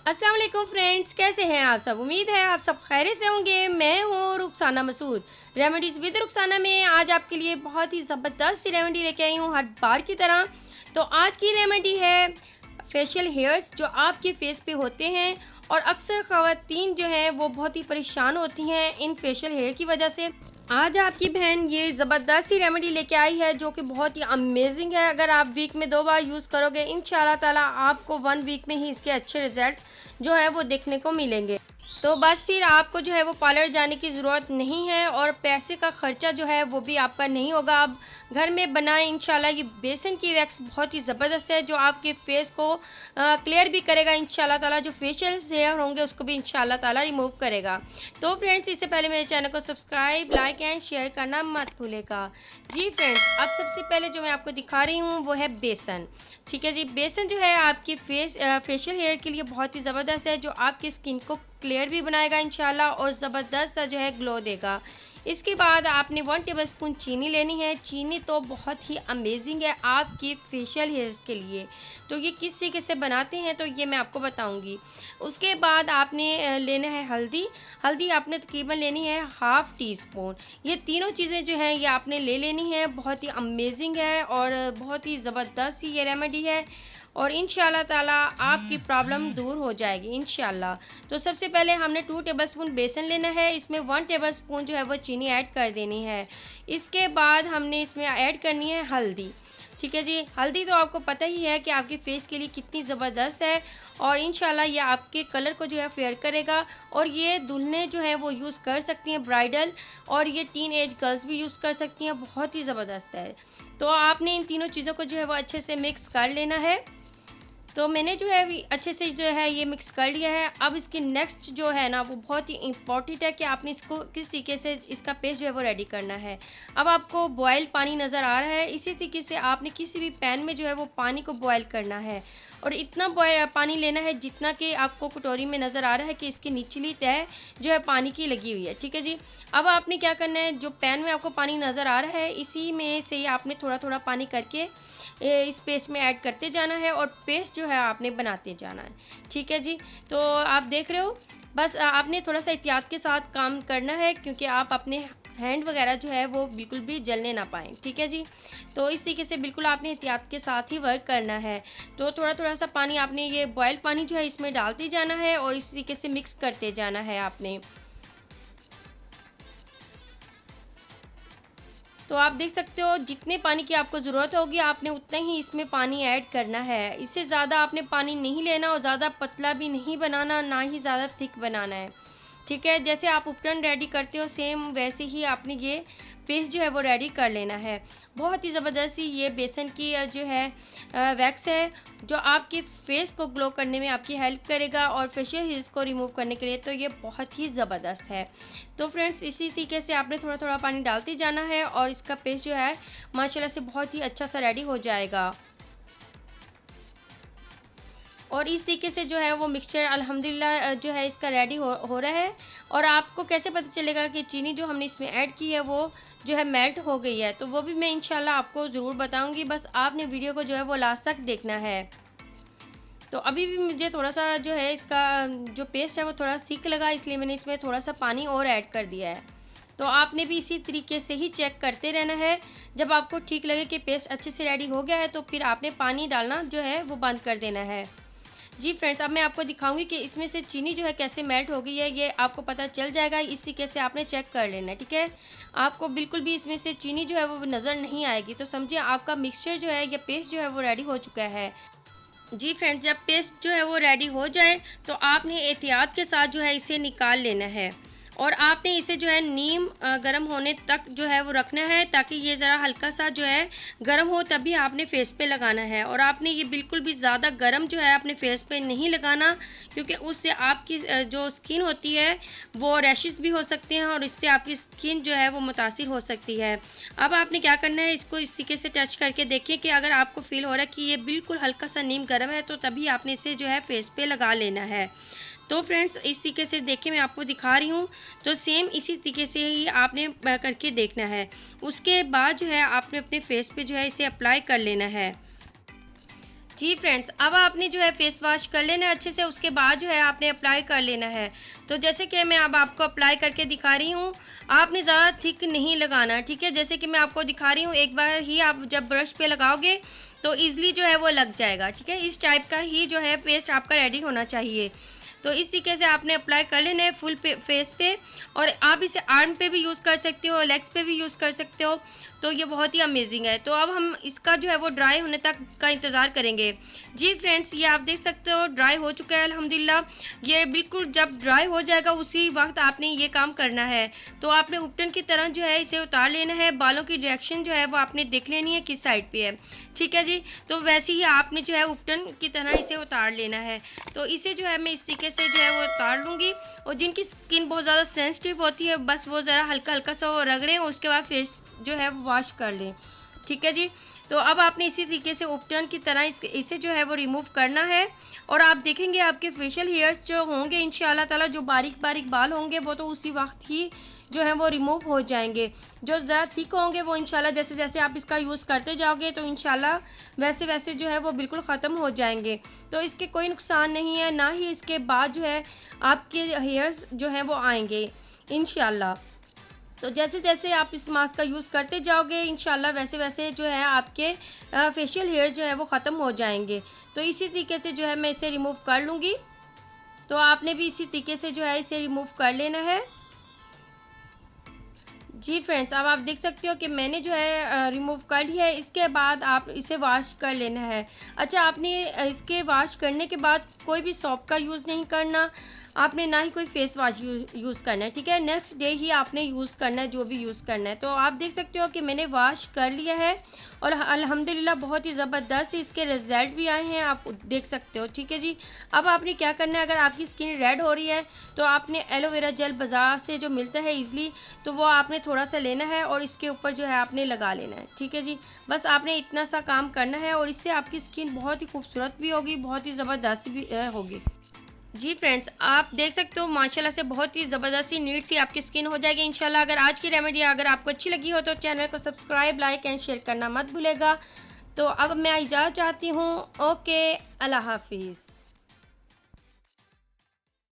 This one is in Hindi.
अस्सलाम वालेकुम फ्रेंड्स, कैसे हैं आप सब। उम्मीद है आप सब खैरियत से होंगे। मैं हूँ रुखसाना मसूद। रेमेडीज़ विद रुखसाना में आज आपके लिए बहुत ही ज़बरदस्त सी रेमेडी लेके आई हूँ हर बार की तरह। तो आज की रेमेडी है फेशियल हेयर्स जो आपके फेस पे होते हैं और अक्सर ख़वातीन जो हैं वो बहुत ही परेशान होती हैं इन फेशियल हेयर की वजह से। आज आपकी बहन ये ज़बरदस्त सी रेमेडी लेके आई है जो कि बहुत ही अमेजिंग है। अगर आप वीक में 2 बार यूज़ करोगे इंशाल्लाह ताला आपको 1 वीक में ही इसके अच्छे रिज़ल्ट जो है वो देखने को मिलेंगे। तो बस फिर आपको जो है वो पार्लर जाने की ज़रूरत नहीं है और पैसे का ख़र्चा जो है वो भी आपका नहीं होगा। आप घर में बनाएं इंशाल्लाह। ये बेसन की वैक्स बहुत ही ज़बरदस्त है जो आपके फेस को क्लियर भी करेगा इंशाल्लाह ताला। जो फेशियल हेयर होंगे उसको भी इंशाल्लाह ताला रिमूव करेगा। तो फ्रेंड्स, इससे पहले मेरे चैनल को सब्सक्राइब, लाइक एंड शेयर करना मत भूलेगा। जी फ्रेंड्स, अब सबसे पहले जो मैं आपको दिखा रही हूँ वो है बेसन। ठीक है जी, बेसन जो है आपकी फेशियल हेयर के लिए बहुत ही ज़बरदस्त है जो आपकी स्किन को क्लियर भी बनाएगा इंशाल्लाह और ज़बरदस्त सा जो है ग्लो देगा। इसके बाद आपने 1 टेबलस्पून चीनी लेनी है। चीनी तो बहुत ही अमेजिंग है आपकी फेशियल हेयर्स के लिए। तो ये किस तरीके से बनाते हैं तो ये मैं आपको बताऊंगी। उसके बाद आपने लेना है हल्दी। हल्दी आपने तकरीबन लेनी है हाफ़ टी स्पून। ये तीनों चीज़ें जो हैं ये आपने ले लेनी है। बहुत ही अमेजिंग है और बहुत ही ज़बरदस्त सी ये रेमेडी है और इंशाल्लाह ताला आपकी प्रॉब्लम दूर हो जाएगी इंशाल्लाह। तो सबसे पहले हमने 2 टेबलस्पून बेसन लेना है। इसमें 1 टेबलस्पून जो है वो चीनी ऐड कर देनी है। इसके बाद हमने इसमें ऐड करनी है हल्दी। ठीक है जी, हल्दी तो आपको पता ही है कि आपके फेस के लिए कितनी ज़बरदस्त है और इंशाल्लाह ये आपके कलर को जो है फेयर करेगा। और ये दुल्हनें जो हैं वो यूज़ कर सकती हैं ब्राइडल, और ये टीन एज गर्ल्स भी यूज़ कर सकती हैं। बहुत ही ज़बरदस्त है। तो आपने इन तीनों चीज़ों को जो है वो अच्छे से मिक्स कर लेना है। तो मैंने जो है अच्छे से जो है ये मिक्स कर लिया है। अब इसकी नेक्स्ट जो है ना वो बहुत ही इम्पॉर्टेंट है कि आपने इसको किस तरीके से इसका पेस्ट जो है वो रेडी करना है। अब आपको बॉयल पानी नज़र आ रहा है, इसी तरीके से आपने किसी भी पैन में जो है वो पानी को बॉयल करना है और इतना पानी लेना है जितना कि आपको कटोरी में नज़र आ रहा है कि इसकी निचली तह जो है पानी की लगी हुई है। ठीक है जी, अब आपने क्या करना है, जो पैन में आपको पानी नज़र आ रहा है इसी में से ही आपने थोड़ा थोड़ा पानी करके इस पेस्ट में ऐड करते जाना है और पेस्ट जो है आपने बनाते जाना है। ठीक है जी, तो आप देख रहे हो, बस आपने थोड़ा सा एहतियात के साथ काम करना है क्योंकि आप अपने हैंड वगैरह जो है वो बिल्कुल भी जलने ना पाएँ। ठीक है जी, तो इस तरीके से बिल्कुल आपने एहतियात के साथ ही वर्क करना है। तो थोड़ा थोड़ा सा पानी आपने ये बॉयल पानी जो है इसमें डालते जाना है और इस तरीके से मिक्स करते जाना है आपने। तो आप देख सकते हो जितने पानी की आपको ज़रूरत होगी आपने उतना ही इसमें पानी ऐड करना है। इससे ज़्यादा आपने पानी नहीं लेना और ज़्यादा पतला भी नहीं बनाना, ना ही ज़्यादा थिक बनाना है। ठीक है, जैसे आप उपकरण रेडी करते हो सेम वैसे ही आपने ये पेस्ट जो है वो रेडी कर लेना है। बहुत ही ज़बरदस्त सी ये बेसन की जो है वैक्स है जो आपके फेस को ग्लो करने में आपकी हेल्प करेगा और फेशियल हेयर्स को रिमूव करने के लिए तो ये बहुत ही ज़बरदस्त है। तो फ्रेंड्स, इसी तरीके से आपने थोड़ा थोड़ा पानी डालते जाना है और इसका पेस्ट जो है माशाल्लाह से बहुत ही अच्छा सा रेडी हो जाएगा। और इस तरीके से जो है वो मिक्सचर अल्हम्दुलिल्लाह जो है इसका रेडी हो रहा है। और आपको कैसे पता चलेगा कि चीनी जो हमने इसमें ऐड की है वो जो है मेल्ट हो गई है, तो वो भी मैं इंशाल्लाह आपको ज़रूर बताऊंगी। बस आपने वीडियो को जो है वो लास्ट तक देखना है। तो अभी भी मुझे थोड़ा सा जो है इसका जो पेस्ट है वो थोड़ा थिक लगा, इसलिए मैंने इसमें थोड़ा सा पानी और ऐड कर दिया है। तो आपने भी इसी तरीके से ही चेक करते रहना है। जब आपको ठीक लगे कि पेस्ट अच्छे से रेडी हो गया है तो फिर आपने पानी डालना जो है वो बंद कर देना है। जी फ्रेंड्स, अब मैं आपको दिखाऊंगी कि इसमें से चीनी जो है कैसे मेल्ट हो गई है। ये आपको पता चल जाएगा, इस तरीके से आपने चेक कर लेना है। ठीक है, आपको बिल्कुल भी इसमें से चीनी जो है वो नज़र नहीं आएगी तो समझिए आपका मिक्सचर जो है या पेस्ट जो है वो रेडी हो चुका है। जी फ्रेंड्स, जब पेस्ट जो है वो रेडी हो जाए तो आपने एहतियात के साथ जो है इसे निकाल लेना है और आपने इसे जो है नीम गर्म होने तक जो है वो रखना है ताकि ये ज़रा हल्का सा जो है गर्म हो तभी आपने फेस पे लगाना है। और आपने ये बिल्कुल भी ज़्यादा गर्म जो है अपने फेस पे नहीं लगाना क्योंकि उससे आपकी जो स्किन होती है वो रैशेस भी हो सकते हैं और इससे आपकी स्किन जो है वो मुतासिर हो सकती है। अब आपने क्या करना है, इसको इस तरीके से टच करके देखिए कि अगर आपको फील हो रहा है कि ये बिल्कुल हल्का सा नीम गर्म है तो तभी आपने इसे जो है फेस पे लगा लेना है। तो फ्रेंड्स, इस तरीके से देखिए मैं आपको दिखा रही हूँ, तो सेम इसी तरीके से ही आपने करके देखना है। उसके बाद जो है आपने अपने फेस पे जो है इसे अप्लाई कर लेना है। जी फ्रेंड्स, अब आपने जो है फेस वॉश कर लेना है अच्छे से, उसके बाद जो है आपने अप्लाई कर लेना है। तो जैसे कि मैं अब आपको अप्लाई करके दिखा रही हूँ, आपने ज़्यादा थिक नहीं लगाना, ठीक है। जैसे कि मैं आपको दिखा रही हूँ, एक बार ही आप जब ब्रश पे लगाओगे तो ईज़िली जो है वो लग जाएगा, ठीक है। इस टाइप का ही जो है पेस्ट आपका रेडी होना चाहिए। तो इस तरीके से आपने अप्लाई कर लेना है फुल फेस पे, और आप इसे आर्म पे भी यूज़ कर सकते हो, लेग्स पे भी यूज़ कर सकते हो। तो ये बहुत ही अमेजिंग है। तो अब हम इसका जो है वो ड्राई होने तक का इंतज़ार करेंगे। जी फ्रेंड्स, ये आप देख सकते हो ड्राई हो चुका है अल्हम्दुलिल्लाह। ये बिल्कुल जब ड्राई हो जाएगा उसी वक्त आपने ये काम करना है। तो आपने उपटन की तरह जो है इसे उतार लेना है। बालों की डायरेक्शन जो है वो आपने देख लेनी है किस साइड पे है, ठीक है जी। तो वैसे ही आपने जो है उपटन की तरह इसे उतार लेना है। तो इसे जो है मैं इस तरीके से जो है वो उतार लूँगी। और जिनकी स्किन बहुत ज़्यादा सेंसिटिव होती है, बस वो ज़रा हल्का हल्का सा रगड़ें, उसके बाद फेस जो है वो वॉश कर लें, ठीक है जी। तो अब आपने इसी तरीके से उपटर्न की तरह इसे जो है वो रिमूव करना है। और आप देखेंगे आपके फेशियल हेयर्स जो होंगे इंशाल्लाह ताला, जो बारीक बारीक बाल होंगे वो तो उसी वक्त ही जो है वो रिमूव हो जाएंगे। जो ज़रा थिक होंगे वो इंशाल्लाह जैसे जैसे आप इसका यूज़ करते जाओगे तो इंशाल्लाह वैसे वैसे जो है वो बिल्कुल ख़त्म हो जाएंगे। तो इसके कोई नुकसान नहीं है, ना ही इसके बाद जो है आपके हेयर्स जो हैं वो आएंगे इंशाल्लाह। तो जैसे जैसे आप इस मास्क का यूज़ करते जाओगे इंशाल्लाह वैसे वैसे जो है आपके फेशियल हेयर जो है वो ख़त्म हो जाएंगे। तो इसी तरीके से जो है मैं इसे रिमूव कर लूँगी। तो आपने भी इसी तरीके से जो है इसे रिमूव कर लेना है। जी फ्रेंड्स, अब आप देख सकते हो कि मैंने जो है रिमूव कर लिया है। इसके बाद आप इसे वॉश कर लेना है। अच्छा, आपने इसके वॉश करने के बाद कोई भी सोप का यूज़ नहीं करना, आपने ना ही कोई फेस वॉश यूज़ करना है, ठीक है। नेक्स्ट डे ही आपने यूज़ करना है जो भी यूज़ करना है। तो आप देख सकते हो कि मैंने वॉश कर लिया है और अल्हम्दुलिल्लाह बहुत ही ज़बरदस्त इसके रिज़ल्ट भी आए हैं, आप देख सकते हो, ठीक है जी। अब आपने क्या करना है, अगर आपकी स्किन रेड हो रही है तो आपने एलोवेरा जेल बाज़ार से जो मिलता है ईज़िली, तो वो आपने थोड़ा सा लेना है और इसके ऊपर जो है आपने लगा लेना है, ठीक है जी। बस आपने इतना सा काम करना है और इससे आपकी स्किन बहुत ही खूबसूरत भी होगी, बहुत ही ज़बरदस्त भी होगी। जी फ्रेंड्स, आप देख सकते हो माशाल्लाह से बहुत ही ज़बरदस्त सी नीट सी आपकी स्किन हो जाएगी इंशाल्लाह। अगर आज की रेमेडी अगर आपको अच्छी लगी हो तो चैनल को सब्सक्राइब, लाइक एंड शेयर करना मत भूलेगा। तो अब मैं इजाज़त चाहती हूँ। ओके, अल्लाह हाफिज़।